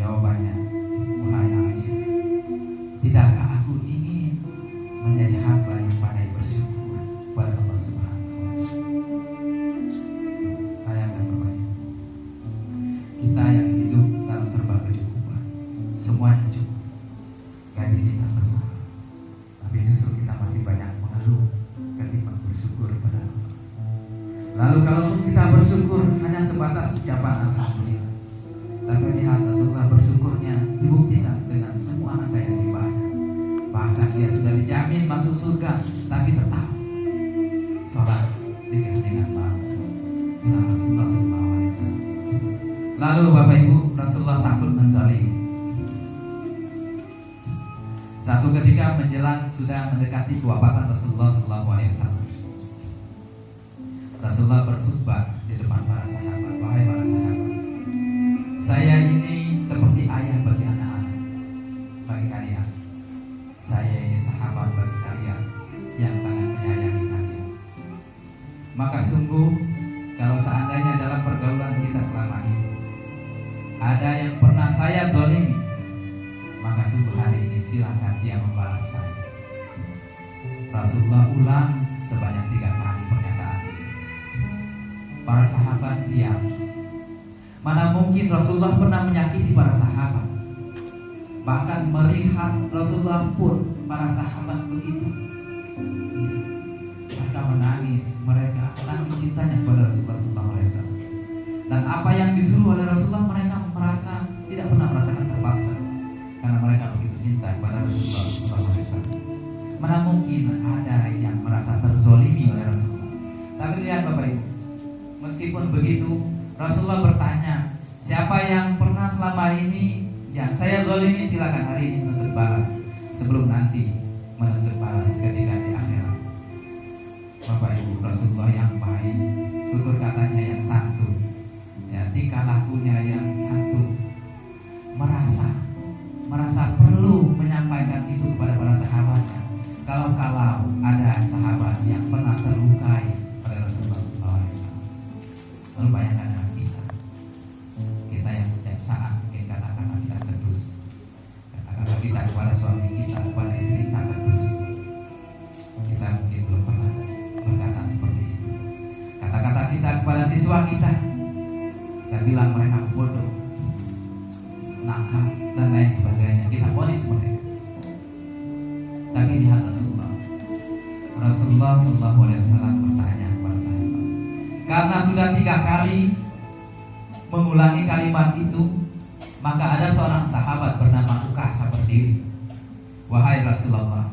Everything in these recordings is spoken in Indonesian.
Jawabannya, wahai Aisyah, tidakkah aku ingin menjadi hamba yang pandai bersyukur kepada Allah Subhanahu wa Ta'ala? Bayangkan Bapak Ibu, kita yang hidup dalam serba kecukupan, semuanya cukup, gaji kita besar, tapi justru kita masih banyak mengeluh ketimbang bersyukur kepada Allah. Lalu kalau kita bersyukur hanya sebatas ucapan alhamdulillah, tapi lihat Rasulullah bersyukurnya dibuktikan dengan semua anak yang dibayar. Bahkan dia sudah dijamin masuk surga, tapi tetap sholat dengan malu. Rasulullah SAW. Lalu Bapak Ibu, Rasulullah takut menzalimi. Satu ketika menjelang sudah mendekati kewafatan Rasulullah SAW, Rasulullah berkhutbah di depan para sahabat. Wahai para sahabat, saya ini seperti ayah bagi anak-anak, bagi kalian. Saya ini sahabat bagi kalian yang sangat menyayangi kalian. Maka sungguh kalau seandainya dalam pergaulan kita selama ini ada yang pernah saya zalimi, maka sungguh hari ini silakan dia membalas saya. Rasulullah ulang sebanyak 3 kali pernyataan ini. Para sahabat diam. Mana mungkin Rasulullah pernah menyakiti para sahabat. Bahkan melihat Rasulullah pun para sahabat begitu, mereka menangis, mereka menangis cintanya kepada Rasulullah SAW. Dan apa yang disuruh oleh Rasulullah mereka merasa tidak pernah merasakan terpaksa, karena mereka begitu cinta kepada Rasulullah SAW. Mana mungkin ada yang merasa terzolimi oleh Rasulullah. Tapi lihat Bapak Ibu, meskipun begitu Rasulullah bertanya, siapa yang pernah selama ini yang saya zalimi, silakan hari ini menuntut balas, sebelum nanti menuntut balas ketika di akhirat. Bapak Ibu, Rasulullah yang baik, tutur katanya yang santun, ya, tingkah lakunya yang santun, merasa perlu menyampaikan itu kepada para sahabatnya. Kalau ada sahabat yang pernah terlukai oleh Rasulullah SAW, lalu bayangkan kita yang setiap saat mungkin kata-kata kita terdus, kata-kata kita kepada suami kita, kepada istri kita terdus. Kita mungkin belum pernah berkata seperti itu. Kata-kata kita kepada siswa kita bilang mereka bodoh, nakal, dan lain sebagainya, kita vonis mereka. Tapi lihat Rasulullah SAW bertanya kepada sahabat, karena sudah 3 kali mengulangi kalimat itu, maka ada seorang sahabat bernama Ukasha berdiri. Wahai Rasulullah,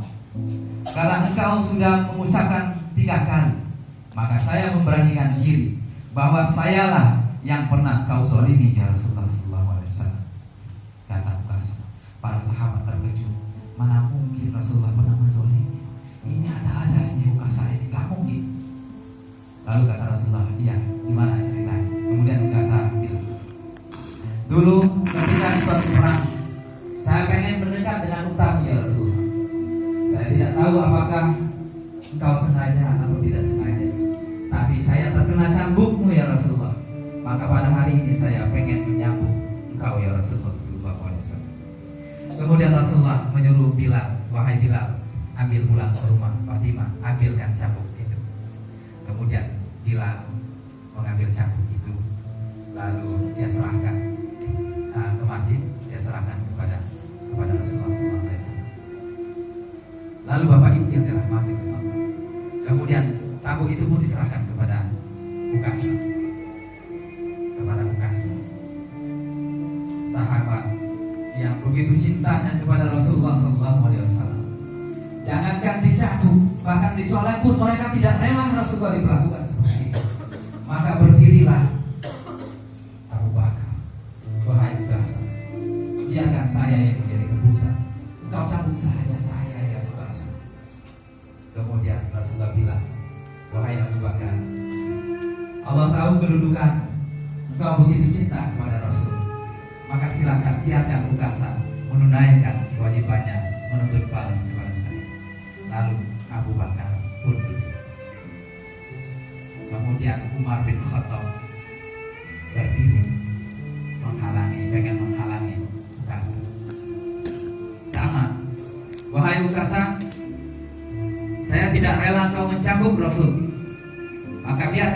kalau engkau sudah mengucapkan 3 kali, maka saya memberanikan diri bahwa sayalah yang pernah kau zalimi ya Rasulullah SAW. Kata Ukasha. Para sahabat terkejut. Mana mungkin Rasulullah pernah menzalimi? Ini ada ini Ukasha ini, gak mungkin. Lalu kata Rasulullah, iya, gimana ceritanya? Kemudian Ukasha bilang, dulu ketika di suatu perang, saya pengen mendekat dengan utamu ya Rasulullah. Saya tidak tahu apakah engkau sengaja atau tidak sengaja, tapi saya terkena cambukmu ya Rasulullah. Maka pada hari ini saya pengen menyambut engkau ya Rasulullah SAW. Kemudian Rasulullah menyuruh Bilal, wahai Bilal, ambil pulang ke rumah Fatimah, ambilkan cambuk itu. Kemudian Bilal mengambil cambuk itu, lalu dia serahkan ke masjid, dia serahkan kepada Rasulullah SAW. Lalu Bapak Ibu yang dirahmati Allah, kemudian cambuk itu pun diserahkan kepada Ukasha. Sahabat yang begitu cintanya kepada Rasulullah SAW, jangankan dicambuk, bahkan dicolek pun mereka tidak rela Rasulullah diperlakukan seperti itu. Maka berdirilah Abu Bakar, wahai Ukasha, biarkan saya yang menjadi tebusan, engkau cambuk saya ya Ukasha. Kemudian Rasulullah bilang, wahai Abu Bakar, Allah tahu kedudukan engkau begitu cinta kepada Rasul, maka silakan biarkan Ukasha menunaikan kewajibannya menuntut balas kepada saya. Lalu Abu Bakar pun duduk. Kemudian Umar bin Khattab berdiri pengen menghalangi "Wahai Ukasa, saya tidak rela kau mencambuk Rasul, maka biar